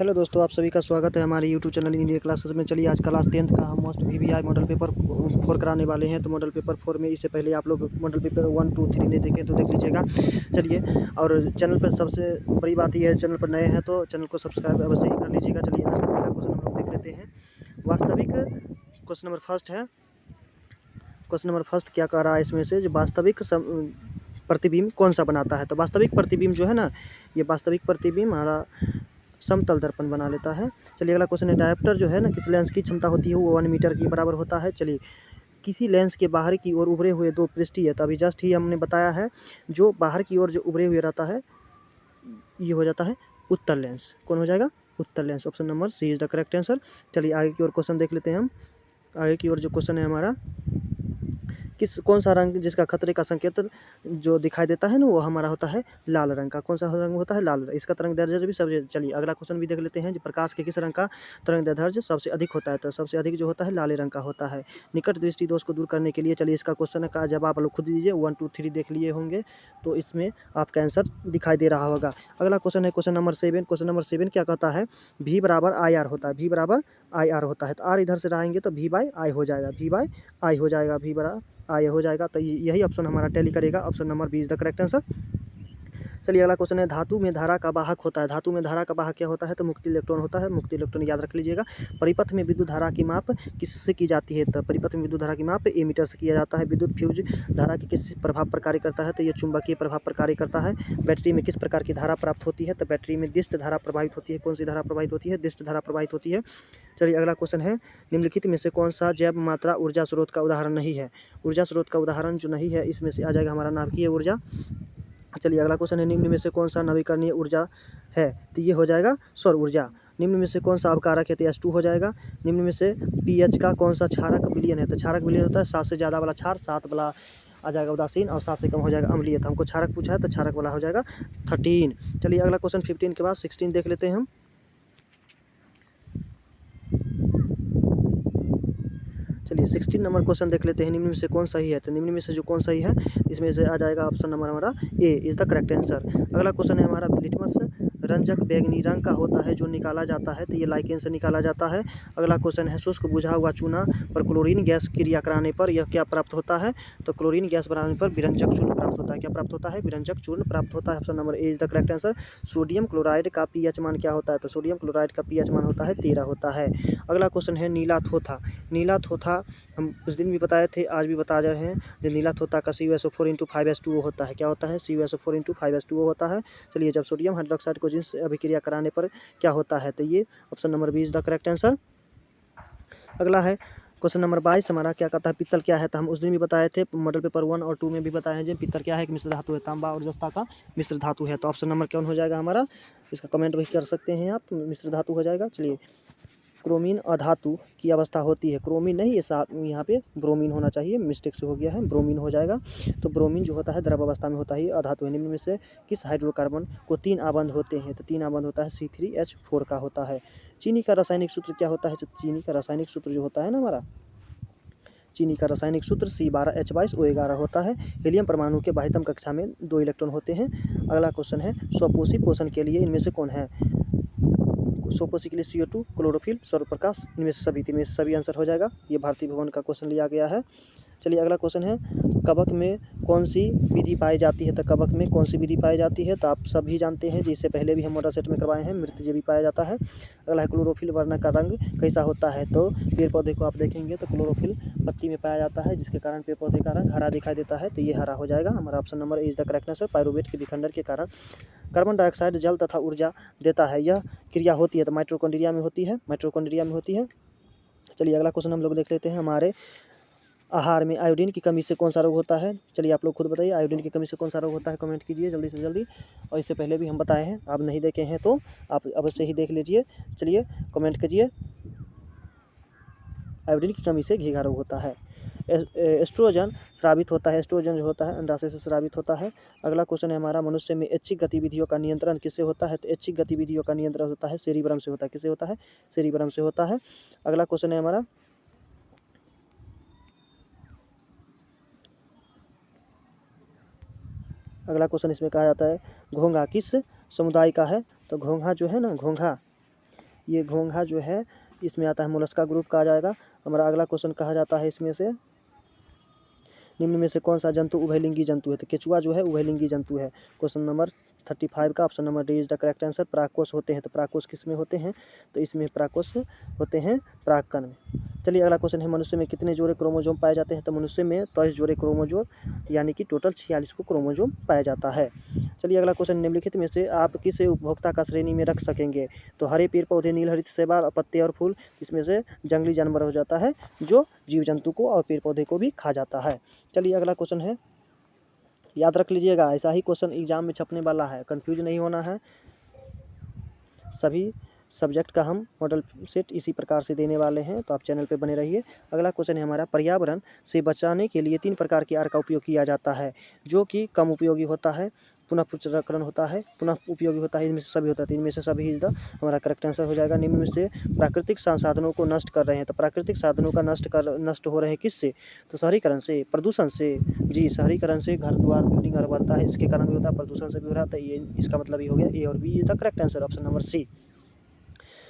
Hello दोस्तों, आप सभी का स्वागत है हमारे यूट्यूब चैनल इंडिया क्लासेस में। चलिए आज क्लास 10th का हम मोस्ट वीवीआई मॉडल पेपर 4 कराने वाले हैं। तो मॉडल पेपर 4 में इससे पहले आप लोग मॉडल पेपर 1, 2, 3 नहीं देखें तो देख लीजिएगा। चलिए, और चैनल पर सबसे बड़ी बात यह है, चैनल पर नए हैं तो चैनल को सब्सक्राइब अवश्य ही कर लीजिएगा। चलिए आज का पहला क्वेश्चन हम लोग देख लेते हैं। वास्तविक क्वेश्चन नंबर फर्स्ट है। क्वेश्चन नंबर फर्स्ट क्या कह रहा है इसमें से, जो वास्तविक प्रतिबिंब कौन सा बनाता है। तो वास्तविक प्रतिबिंब जो है ना, ये वास्तविक प्रतिबिंब हमारा समतल दर्पण बना लेता है। चलिए अगला क्वेश्चन है, डायोप्टर जो है ना, किस लेंस की क्षमता होती है, वो 1 मीटर के बराबर होता है। चलिए, किसी लेंस के बाहर की ओर उभरे हुए दो पृष्ठीय है, तो अभी जस्ट ही हमने बताया है, जो बाहर की ओर जो उभरे हुए रहता है ये हो जाता है उत्तल लेंस। कौन हो जाएगा? उत्तल lens. Option number C is the correct answer. चलिए आगे की ओर क्वेश्चन देख लेते हैं हम। आगे की ओर जो क्वेश्चन है हमारा, कौन सा रंग जिसका खतरे का संकेत जो दिखाई देता है ना, वो हमारा होता है लाल रंग का। कौन सा रंग होता है? लाल। इसका तरंग दैर्ध्य भी सबसे। चलिए अगला क्वेश्चन भी देख लेते हैं, जो प्रकाश के किस रंग का तरंग दैर्ध्य सबसे अधिक होता है। तो सबसे अधिक जो होता है लाल रंग का होता है। निकट दृष्टि दोष को दूर करने के लिए, चलिए इसका क्वेश्चन का जवाब आप लोग खुद दीजिए। 1, 2, 3 देख लिए होंगे तो इसमें आपका आंसर दिखाई दे रहा होगा। अगला क्वेश्चन है क्वेश्चन नंबर 7। क्वेश्चन नंबर 7 क्या कहता है? V बराबर आई आर होता है। V बराबर आई आर होता है, तो आर इधर से रहेंगे तो V बाई आई हो जाएगा। V बाई आई हो जाएगा, V बराबर आई हो जाएगा। तो यही ऑप्शन हमारा टैली करेगा। Option number B is the correct answer. चलिए अगला क्वेश्चन है, धातु में धारा का वाहक होता है। धातु में धारा का वाहक क्या होता है? तो मुक्त इलेक्ट्रॉन होता है। मुक्त इलेक्ट्रॉन याद रख लीजिएगा। परिपथ में विद्युत धारा की माप किससे की जाती है? तो परिपथ में विद्युत धारा की माप एमीटर से किया जाता है। विद्युत फ्यूज धारा के किस प्रभाव पर कार्य करता है? तो ये चुंबकीय प्रभाव पर कार्य करता है। बैटरी में किस प्रकार की धारा प्राप्त होती है? तो बैटरी में दिष्ट धारा प्रभावित होती है। कौन सी धारा प्रभावित होती है? दिष्ट धारा प्रभावित होती है। चलिए अगला क्वेश्चन है, निम्नलिखित में से कौन सा जैव मात्रा ऊर्जा स्रोत का उदाहरण नहीं है? ऊर्जा स्रोत का उदाहरण जो नहीं है, इसमें से आ जाएगा हमारा नाभिकीय ऊर्जा। चलिए अगला क्वेश्चन है, निम्न में से कौन सा नवीकरणीय ऊर्जा है? तो ये हो जाएगा सौर ऊर्जा। निम्न में से कौन सा अवकारक है? तो H2 हो जाएगा। निम्न में से pH का कौन सा क्षारक विलयन है? तो क्षारक विलयन होता है 7 से ज़्यादा वाला क्षार, 7 वाला आ जाएगा उदासीन, और 7 से कम हो जाएगा अम्लीय। तो हमको क्षारक पूछा है तो क्षारक वाला हो जाएगा 13। चलिए अगला क्वेश्चन 15 के बाद 16 देख लेते हैं हम। चलिए 16 नंबर क्वेश्चन देख लेते हैं, निम्न में से कौन सही है? तो निम्न में से जो कौन सही है, इसमें से आ जाएगा ऑप्शन नंबर हमारा ए इज द करेक्ट आंसर। अगला क्वेश्चन है हमारा, लिटमस रंजक बैंगनी रंग का होता है जो निकाला जाता है। तो ये लाइकेन से निकाला जाता है। अगला क्वेश्चन है, शुष्क बुझा हुआ चूना पर क्लोरीन गैस क्रिया कराने पर यह क्या प्राप्त होता है? तो क्लोरीन गैस बनाने पर विरंजक चूर्ण प्राप्त होता है। क्या प्राप्त होता है? विरंजक चूर्ण प्राप्त होता है। Option number A is the correct answer. Sodium chloride का पीएच मान क्या होता है? तो सोडियम क्लोराइड का पीएच मान होता है 13 होता है। अगला क्वेश्चन है, नीला थोथा। नीला थोथा हम उस दिन भी बताए थे, आज भी बता रहे हैं। जो नीला थोथा का CuSO4 × 5s2O होता है। क्या होता है? CuSO4 × 5s2O होता है। चलिए, जब सोडियम हाइड्रोक्साइड को जिनसे अभिक्रिया कराने पर क्या होता है? तो ये option number B is the correct answer. अगला है क्वेश्चन नंबर 22 हमारा, क्या कहता है? पित्तल क्या है? तो हम उस दिन भी बताए थे, मॉडल पेपर 1 और 2 में भी बताए हैं। जो पित्तल क्या है? एक मिश्र धातु है, तांबा और जस्ता का मिश्र धातु है। तो ऑप्शन नंबर कौन हो जाएगा हमारा? इसका कमेंट भी कर सकते हैं आप, मिश्र धातु हो जाएगा। चलिए, क्रोमीन अधातु की अवस्था होती है। क्रोमीन नहीं, ये साथ यहाँ पे ब्रोमीन होना चाहिए, मिस्टेक से हो गया है, ब्रोमीन हो जाएगा। तो ब्रोमीन जो होता है द्रव अवस्था में होता है, अधातु है। निम्न में से किस हाइड्रोकार्बन को 3 आबंध होते हैं? तो 3 आबंध होता है C3H4 का होता है। चीनी का रासायनिक सूत्र क्या होता है? तो चीनी का रासायनिक सूत्र जो होता है ना हमारा, चीनी का रासायनिक सूत्र C12H22O11 होता है। हीलियम परमाणु के बाह्यतम कक्षा में 2 इलेक्ट्रॉन होते हैं। अगला क्वेश्चन है, स्वपोषी पोषण के लिए इनमें से कौन है? स्वपोषी के लिए CO2, क्लोरोफिल, सौर प्रकाश, इनमें से सभी। इनमें से सभी आंसर हो जाएगा। ये भारतीय भवन का क्वेश्चन लिया गया है। चलिए अगला क्वेश्चन है, कवक में कौन सी विधि पाई जाती है? तो कवक में कौन सी विधि पाई जाती है? तो आप सभी जानते हैं, जिससे पहले भी हम मॉडल सेट में करवाए हैं, मृतजैवी पाया जाता है। अगला है, क्लोरोफिल वर्ण का रंग कैसा होता है? तो पेड़ पौधे को आप देखेंगे तो क्लोरोफिल पत्ती में पाया जाता है, जिसके कारण पेड़ पौधे का रंग हरा दिखाई देता है। तो ये हरा हो जाएगा हमारा। Option number is the correct answer. Pyruvate के विखंडन के कारण कार्बन डाइऑक्साइड जल तथा ऊर्जा देता है। यह क्रिया होती है तो माइटोकॉन्ड्रिया में होती है, माइटोकॉन्ड्रिया में होती है। चलिए अगला क्वेश्चन हम लोग देख लेते हैं, हमारे आहार में आयोडीन की कमी से कौन सा रोग होता है? चलिए आप लोग खुद बताइए, आयोडीन की कमी से कौन सा रोग होता है? कमेंट कीजिए जल्दी से जल्दी। और इससे पहले भी हम बताए हैं, आप नहीं देखे हैं तो आप अवश्य ही देख लीजिए। चलिए कमेंट कीजिए, आयोडीन की कमी से घीघा रोग होता है। एस्ट्रोजन स्रावित होता है। एस्ट्रोजन जो होता है अंडाशय से स्रावित होता है। अगला क्वेश्चन है हमारा, मनुष्य में ऐच्छिक गतिविधियों का नियंत्रण किससे होता है? तो ऐच्छिक गतिविधियों का नियंत्रण होता है सेरिब्रम से होता है। किससे होता है? सेरिब्रम से होता है। अगला क्वेश्चन है हमारा, अगला क्वेश्चन इसमें कहा जाता है, घोंघा किस समुदाय का है? तो घोंघा जो है ना, घोंघा ये घोंघा जो है इसमें आता है मोलस्का ग्रुप का आ जाएगा। हमारा अगला क्वेश्चन कहा जाता है इसमें से निम्न में से कौन सा जंतु उभयलिंगी जंतु है? तो केचुआ जो है उभयलिंगी जंतु है। क्वेश्चन नंबर 35 का option number D is the correct answer. परागकोश होते हैं, तो परागकोश किस में होते हैं? तो इसमें परागकोश होते हैं परागकण में। चलिए अगला क्वेश्चन है मनुष्य में कितने जोड़े क्रोमोजोम पाए जाते हैं? तो मनुष्य में 23 जोड़े क्रोमोजोम यानी कि टोटल 46 को क्रोमोजोम पाया जाता है। चलिए अगला क्वेश्चन निम्नलिखित में से आप किस उपभोक्ता का श्रेणी में रख सकेंगे? तो हरे पेड़ पौधे, नीलहरित शैवाल, पत्ते और फूल, इसमें से जंगली जानवर हो जाता है जो जीव जंतु को और पेड़ पौधे को भी खा जाता है। चलिए अगला क्वेश्चन है, याद रख लीजिएगा ऐसा ही क्वेश्चन एग्जाम में छपने वाला है, कंफ्यूज नहीं होना है। सभी सब्जेक्ट का हम मॉडल सेट इसी प्रकार से देने वाले हैं, तो आप चैनल पे बने रहिए। अगला क्वेश्चन है हमारा, पर्यावरण से बचाने के लिए 3 प्रकार के आर का उपयोग किया जाता है, जो कि कम उपयोगी होता है, पुनः पुनर्चक्रण होता है, पुनः उपयोगी होता है, इनमें से सभी होता है। तो इनमें से सभी इज द हमारा करेक्ट आंसर हो जाएगा। निम्न में से प्राकृतिक संसाधनों को नष्ट कर रहे हैं, तो प्राकृतिक साधनों का नष्ट हो रहे हैं किससे? तो शहरीकरण से, प्रदूषण से। जी, शहरीकरण से घर द्वार बिल्डिंग घर बनता है, इसके कारण भी होता है, प्रदूषण से भी हो रहा था। ये इसका मतलब ये हो गया ए और B is the correct answer, option number C.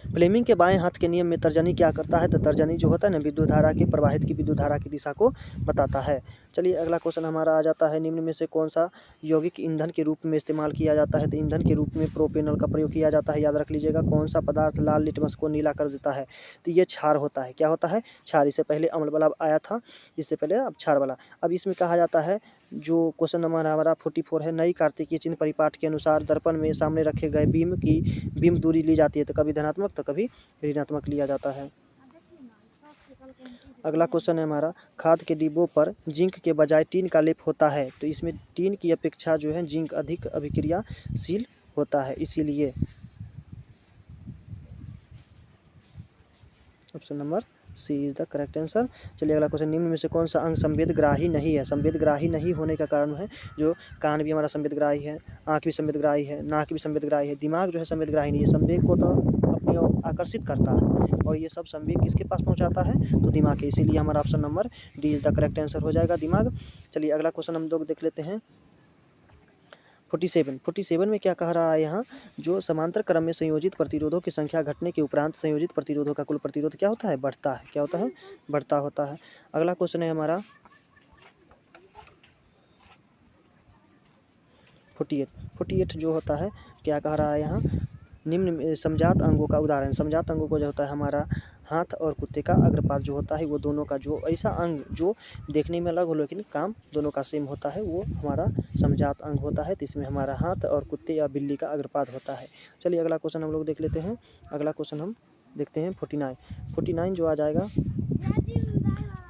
Fleming के बाएं हाथ के नियम में तर्जनी क्या करता है? तो तर्जनी जो होता है ना, विद्युत धारा की प्रवाहित की विद्युत धारा की दिशा को बताता है। चलिए अगला क्वेश्चन हमारा आ जाता है, निम्न में से कौन सा यौगिक ईंधन के रूप में इस्तेमाल किया जाता है? तो ईंधन के रूप में प्रोपेनॉल का प्रयोग किया जाता है। याद रख लीजिएगा, कौन सा पदार्थ लाल लिटमस को नीला कर देता है? तो ये क्षार होता है। क्या होता है? क्षार। इससे पहले अम्ल वाला आया था, इससे पहले अब क्षार वाला। अब इसमें कहा जाता है, जो क्वेश्चन नंबर हमारा 44 है, नई कार्तिकीय चिन्ह परिपाठ के अनुसार दर्पण में सामने रखे गए बीम दूरी ली जाती है, तो कभी धनात्मक तो कभी ऋणात्मक लिया जाता है। अगला क्वेश्चन है हमारा, खाद के डिब्बों पर जिंक के बजाय टीन का लेप होता है, तो इसमें टीन की अपेक्षा जो है जिंक अधिक अभिक्रियाशील होता है, इसीलिए option number C is the correct answer. चलिए अगला क्वेश्चन, निम्न में से कौन सा अंग संवेदग्राही नहीं है? संवेदग्राही नहीं होने का कारण है, जो कान भी हमारा संवेदग्राही है, आँख भी संवेदग्राही है, नाक भी संवेदग्राही है, दिमाग जो है संवेदग्राही नहीं है। संवेद को तो अपनी ओर आकर्षित करता है और ये सब संवेद किसके पास पहुंचाता है? तो दिमाग के, इसीलिए हमारा option number D is the correct answer हो जाएगा, दिमाग। चलिए अगला क्वेश्चन हम लोग देख लेते हैं 47 में क्या कह रहा है यहाँ, जो समांतर क्रम में संयोजित प्रतिरोधों की संख्या घटने के उपरांत संयोजित प्रतिरोधों का कुल प्रतिरोध क्या होता है? बढ़ता है। क्या होता है? बढ़ता होता है। अगला क्वेश्चन है हमारा 48 जो होता है, क्या कह रहा है यहाँ, निम्न में समजात अंगों का उदाहरण। समजात अंगों को जो होता है हमारा हाथ और कुत्ते का अग्रपाद जो होता है, वो दोनों का जो ऐसा अंग जो देखने में अलग हो लेकिन काम दोनों का सेम होता है, वो हमारा समजात अंग होता है। तो इसमें हमारा हाथ और कुत्ते या बिल्ली का अग्रपाद होता है। चलिए अगला क्वेश्चन हम लोग देख लेते हैं। अगला क्वेश्चन हम देखते हैं 49 जो आ जाएगा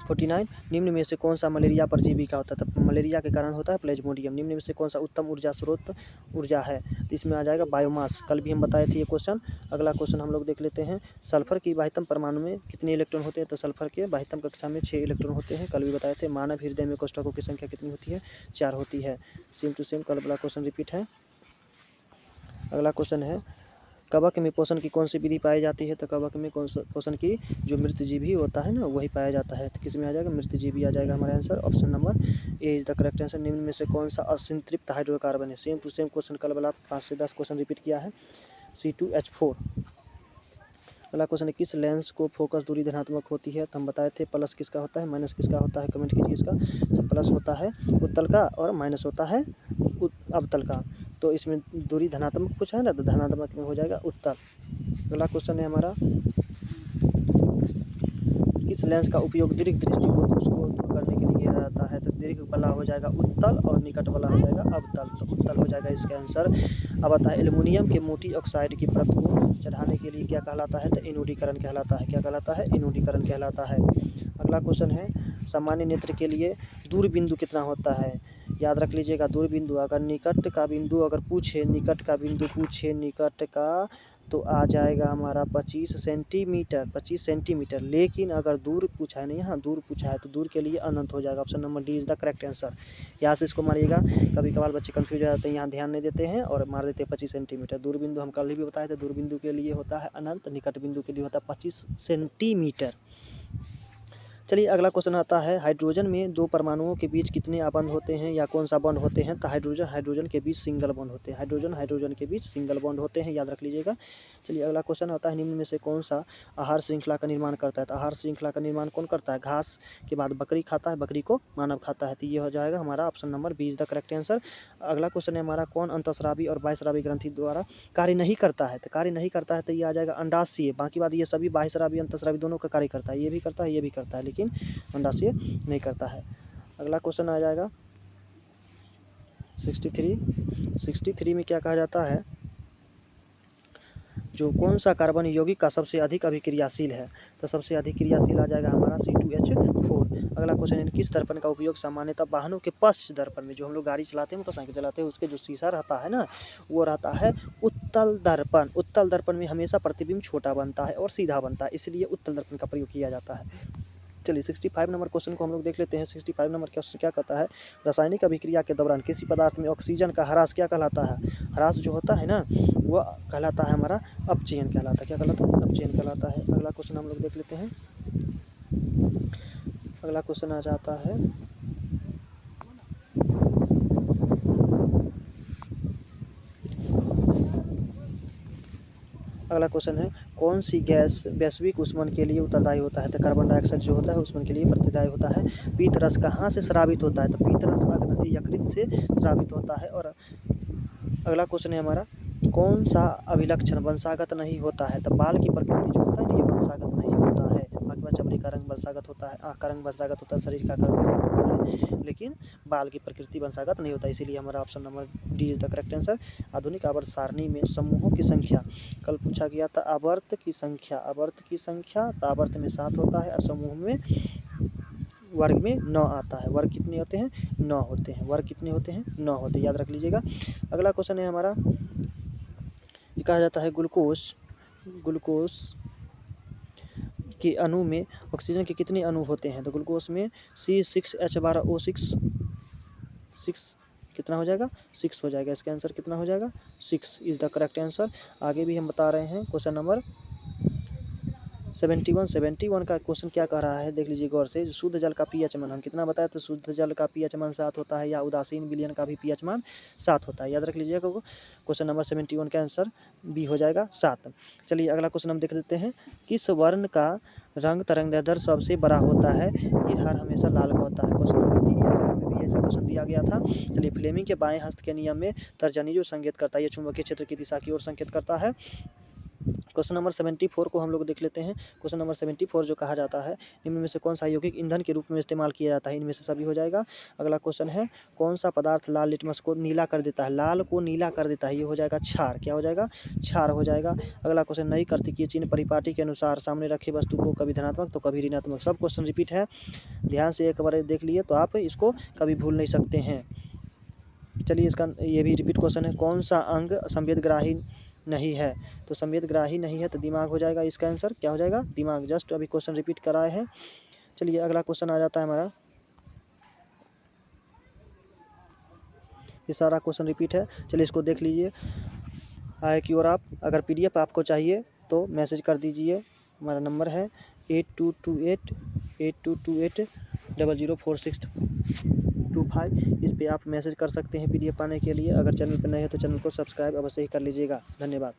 49, निम्न में से कौन सा मलेरिया परजीवी का होता है? तो मलेरिया के कारण होता है प्लेज्मोडियम। निम्न में से कौन सा उत्तम ऊर्जा स्रोत ऊर्जा है? तो इसमें आ जाएगा बायोमास। कल भी हम बताए थे ये क्वेश्चन। अगला क्वेश्चन हम लोग देख लेते हैं, सल्फर की बाह्यतम परमाणु में कितने इलेक्ट्रॉन होते हैं? तो सल्फर के बाह्यतम कक्षा में 6 इलेक्ट्रॉन होते हैं, कल भी बताए थे। मानव हृदय में कोष्ठकों की संख्या कितनी होती है? 4 होती है। सेम टू सेम कल वाला क्वेश्चन रिपीट है। अगला क्वेश्चन है, कवक में पोषण की कौन सी विधि पाई जाती है? तो कवक में कौन सा पोषण की, जो मृतजीवी होता है ना, वही पाया जाता है। तो किस में आ जाएगा? मृतजीवी आ जाएगा हमारा answer, option number A is the correct answer. निम्न में से कौन सा असंतृप्त हाइड्रोकार्बन है? सेम टू सेम क्वेश्चन कल वाला 5 से 10 क्वेश्चन रिपीट किया है, C2H4। अगला क्वेश्चन है, किस लेंस को फोकस दूरी धनात्मक होती है? तो हम बताए थे प्लस किसका होता है, माइनस किसका होता है, कमेंट कीजिए इसका। तो प्लस होता है उत्तल का और माइनस होता है अवतल का। तो इसमें दूरी धनात्मक कुछ है ना, तो धनात्मक में हो जाएगा उत्तल। अगला क्वेश्चन है हमारा, किस लेंस का उपयोग दीर्घ दृष्टि को उसको दूर करने के लिए किया जाता है? तो दीर्घ वाला हो जाएगा उत्तल और निकट वाला हो जाएगा अवतल, तो उत्तल हो जाएगा इसका आंसर। अब आता है, एल्युमिनियम के मोटी ऑक्साइड की परत को चढ़ाने के लिए क्या कहलाता है? तो एनोडीकरण कहलाता है। क्या कहलाता है? एनोडीकरण कहलाता है। अगला क्वेश्चन है, सामान्य नेत्र के लिए दूर बिंदु कितना होता है? याद रख लीजिएगा, दूर बिंदु अगर निकट का बिंदु अगर पूछे, निकट का बिंदु पूछे, निकट का, तो आ जाएगा हमारा 25 सेंटीमीटर। लेकिन अगर दूर पूछा है, नहीं यहाँ दूर पूछा है, तो दूर के लिए अनंत हो जाएगा, option number D is the correct answer. यहाँ से इसको मारिएगा, कभी कभार बच्चे कंफ्यूज हो जाते हैं, यहाँ ध्यान नहीं देते हैं और मार देते हैं 25 सेंटीमीटर। दूर बिंदु हम कल भी बताए थे, दूर बिंदु के लिए होता है अनंत, निकट बिंदु के लिए होता है 25 सेंटीमीटर। चलिए अगला क्वेश्चन आता है, हाइड्रोजन में 2 परमाणुओं के बीच कितने बॉन्ड होते हैं या कौन सा बॉन्ड होते हैं? तो हाइड्रोजन के बीच सिंगल बॉन्ड होते हैं। हाइड्रोजन के बीच सिंगल बॉन्ड होते हैं, याद रख लीजिएगा। चलिए अगला क्वेश्चन आता है, निम्न में से कौन सा आहार श्रृंखला का निर्माण करता है? तो आहार श्रृंखला का निर्माण कौन करता है? घास के बाद बकरी खाता है, बकरी को मानव खाता है। तो ये हो जाएगा हमारा option number B is the correct answer. अगला क्वेश्चन है हमारा, कौन अंतःस्रावी और बाह्यस्रावी ग्रंथि द्वारा कार्य नहीं करता है? तो कार्य नहीं करता है तो ये आ जाएगा अंडाशय। बाकी बात ये सभी बाह्यस्रावी अंतःस्रावी दोनों का कार्य करता है, ये भी करता है, ये भी करता है, लेकिन अंडाशय नहीं करता है। अगला क्वेश्चन आ जाएगा 63 में क्या कहा जाता है, जो कौन सा कार्बन यौगिक का सबसे अधिक अभिक्रियाशील है? तो सबसे अधिक क्रियाशील आ जाएगा हमारा C2H4। अगला क्वेश्चन है, किस दर्पण का उपयोग सामान्यतः वाहनों के पश्च दर्पण में, जो हम लोग गाड़ी चलाते हैं, मोटरसाइकिल चलाते हैं, उसके जो शीशा रहता है ना, वो रहता है उत्तल दर्पण। उत्तल दर्पण में हमेशा प्रतिबिंब छोटा बनता है और सीधा बनता है, इसलिए उत्तल दर्पण का प्रयोग किया जाता है। चलिए 65 नंबर क्वेश्चन को हम लोग देख लेते हैं। 65 नंबर क्वेश्चन क्या कहता है, रासायनिक अभिक्रिया के दौरान किसी पदार्थ में ऑक्सीजन का ह्रास क्या कहलाता है? ह्रास जो होता है ना, वो कहलाता है हमारा अपचयन कहलाता है। क्या कहलाता है? अपचयन कहलाता है। अगला क्वेश्चन हम लोग देख लेते हैं। अगला क्वेश्चन आ जाता है, अगला क्वेश्चन है, कौन सी गैस वैश्विक ऊष्मन के लिए उत्तरदायी होता है? तो कार्बन डाइऑक्साइड जो होता है ऊष्मन के लिए उत्तरदायी होता है। पीत रस कहाँ से स्रावित होता है? तो पीत रस यकृत से स्रावित होता है। और अगला क्वेश्चन है हमारा, कौन सा अभिलक्षण वंशागत नहीं होता है? तो बाल की प्रकृति जो होता है ना, ये वंशागत नहीं होता है। बाकी बात, चमड़ी का रंग वंशागत होता है, आँख का रंग वंशागत होता है, शरीर का रंग वंशागत होता है, लेकिन बाल की प्रकृति वंशागत नहीं होता, इसीलिए हमारा option number D is the correct answer. आधुनिक आवर्त सारणी में समूहों की संख्या कल पूछा गया था, आवर्त की संख्या तो आवर्त में 7 होता है और समूह में वर्ग में 9 आता है। वर्ग कितने होते हैं? 9 होते हैं। वर्ग कितने होते हैं? 9 होते हैं, याद रख लीजिएगा। अगला क्वेश्चन है हमारा, ये कहा जाता है, ग्लूकोज के अणु में ऑक्सीजन के कितने अणु होते हैं? तो ग्लूकोज में C6H12O6 कितना हो जाएगा? 6 हो जाएगा। इसका आंसर कितना हो जाएगा? 6 इज द करेक्ट आंसर। आगे भी हम बता रहे हैं। क्वेश्चन नंबर 71 का क्वेश्चन क्या कह रहा है, देख लीजिए गौर से। शुद्ध जल का पीएच मान हम कितना बताया? तो शुद्ध जल का पीएच मान 7 होता है, या उदासीन विलयन का भी पीएच मान 7 होता है, याद रख लीजिएगा। क्वेश्चन नंबर 71 का आंसर बी हो जाएगा 7। चलिए अगला क्वेश्चन हम देख लेते हैं, किस वर्ण का रंग तरंगदैर्ध्य सबसे बड़ा होता है? ये हर हमेशा लाल का होता है। क्वेश्चन नंबर 3 में भी ऐसा क्वेश्चन दिया गया था। चलिए, फ्लेमिंग के बाएं हस्त के नियम में तर्जनी जो संकेत करता है, ये चुंबकीय क्षेत्र की दिशा की ओर संकेत करता है। क्वेश्चन नंबर 74 को हम लोग देख लेते हैं। क्वेश्चन नंबर 74 जो कहा जाता है, इनमें में से कौन सा यौगिक ईंधन के रूप में इस्तेमाल किया जाता है? इनमें से सभी हो जाएगा। अगला क्वेश्चन है, कौन सा पदार्थ लाल लिटमस को नीला कर देता है? लाल को नीला कर देता है, ये हो जाएगा क्षार। क्या हो जाएगा? क्षार हो जाएगा। अगला क्वेश्चन, नई कार्तिकीय चिन्ह परिपाटी के अनुसार सामने रखे वस्तु को कभी धनात्मक तो कभी ऋणात्मक। सब क्वेश्चन रिपीट है, ध्यान से एक बार देख लिए तो आप इसको कभी भूल नहीं सकते हैं। चलिए, इसका ये भी रिपीट क्वेश्चन है, कौन सा अंग संवेदग्राही नहीं है? तो संवेदग्राही नहीं है तो दिमाग हो जाएगा। इसका आंसर क्या हो जाएगा? दिमाग। जस्ट अभी क्वेश्चन रिपीट कराए हैं। चलिए अगला क्वेश्चन आ जाता है हमारा, ये सारा क्वेश्चन रिपीट है। चलिए इसको देख लीजिए। आए की ओर आप, अगर PDF आपको चाहिए तो मैसेज कर दीजिए। हमारा नंबर है 8228004625। इस पर आप मैसेज कर सकते हैं PDF पाने के लिए। अगर चैनल पर नए हैं तो चैनल को सब्सक्राइब अवश्य ही कर लीजिएगा। धन्यवाद।